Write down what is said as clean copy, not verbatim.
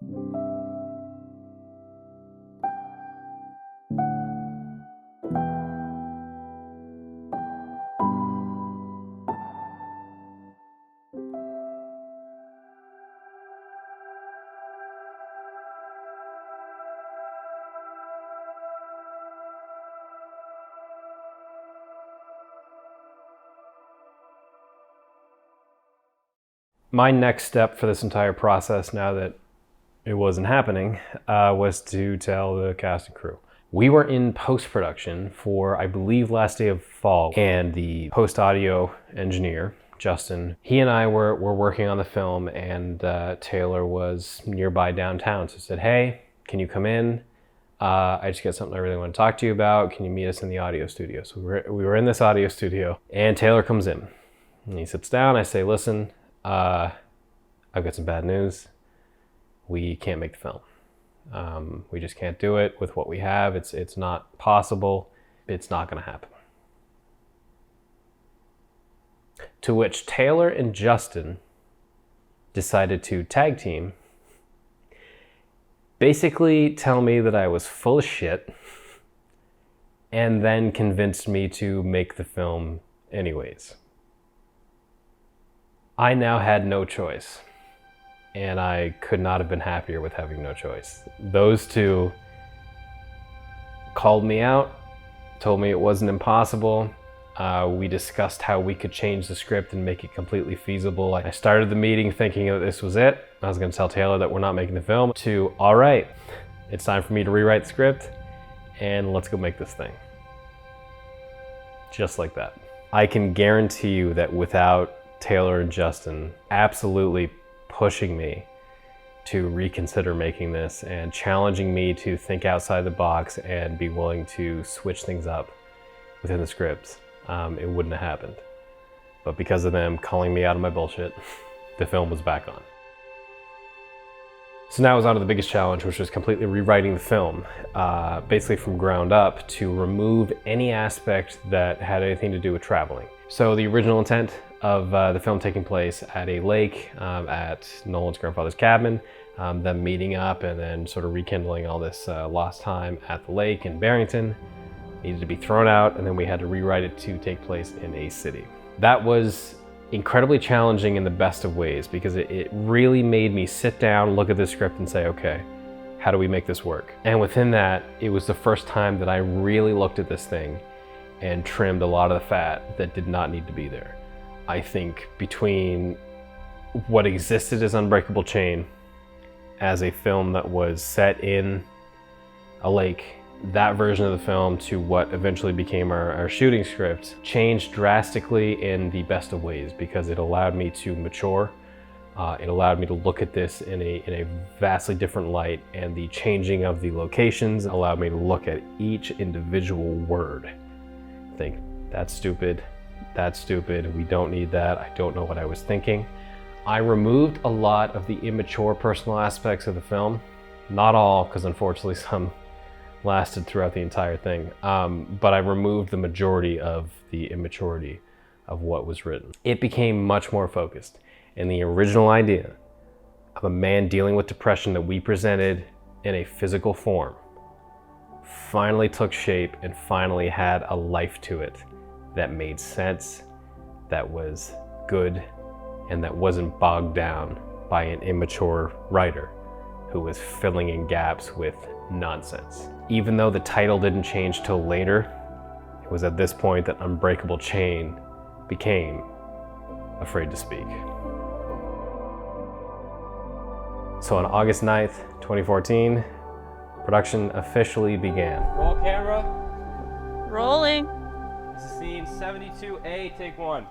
My next step for this entire process, now that it wasn't happening, was to tell the cast and crew. We were in post-production for, I believe, last day of fall, and the post-audio engineer, Justin, he and I were working on the film, and Taylor was nearby downtown, so said, "Hey, can you come in? I just got something I really want to talk to you about. Can you meet us in the audio studio?" So we were in this audio studio, and Taylor comes in, and he sits down. I say, "Listen, I've got some bad news. We can't make the film. We just can't do it with what we have. It's not possible. It's not going to happen." To which Taylor and Justin decided to tag team, basically tell me that I was full of shit, and then convinced me to make the film anyways. I now had no choice, and I could not have been happier with having no choice. Those two called me out, told me it wasn't impossible. We discussed how we could change the script and make it completely feasible. I started the meeting thinking that this was it. I was going to tell Taylor that we're not making the film, to, all right, it's time for me to rewrite the script, and let's go make this thing. Just like that. I can guarantee you that without Taylor and Justin absolutely pushing me to reconsider making this and challenging me to think outside the box and be willing to switch things up within the script, it wouldn't have happened. But because of them calling me out of my bullshit, the film was back on. So now I was on to the biggest challenge, which was completely rewriting the film, basically from ground up, to remove any aspect that had anything to do with traveling. So the original intent of the film taking place at a lake at Nolan's grandfather's cabin, them meeting up and then sort of rekindling all this lost time at the lake in Barrington, needed to be thrown out, and then we had to rewrite it to take place in a city. That was incredibly challenging in the best of ways, because it really made me sit down, look at the script and say, okay, how do we make this work? And within that, it was the first time that I really looked at this thing and trimmed a lot of the fat that did not need to be there. I think between what existed as Unbreakable Chain as a film that was set in a lake, that version of the film, to what eventually became our shooting script, changed drastically in the best of ways, because it allowed me to mature. It allowed me to look at this in a vastly different light, and the changing of the locations allowed me to look at each individual word. Think, that's stupid, we don't need that, I don't know what I was thinking. I removed a lot of the immature personal aspects of the film. Not all, because unfortunately some lasted throughout the entire thing. But I removed the majority of the immaturity of what was written. It became much more focused. And the original idea of a man dealing with depression that we presented in a physical form finally took shape and finally had a life to it that made sense, that was good, and that wasn't bogged down by an immature writer who was filling in gaps with nonsense. Even though the title didn't change till later, it was at this point that Unbreakable Chain became Afraid to Speak. So on August 9th, 2014, production officially began. Roll camera. Rolling. This is scene 72A, take one.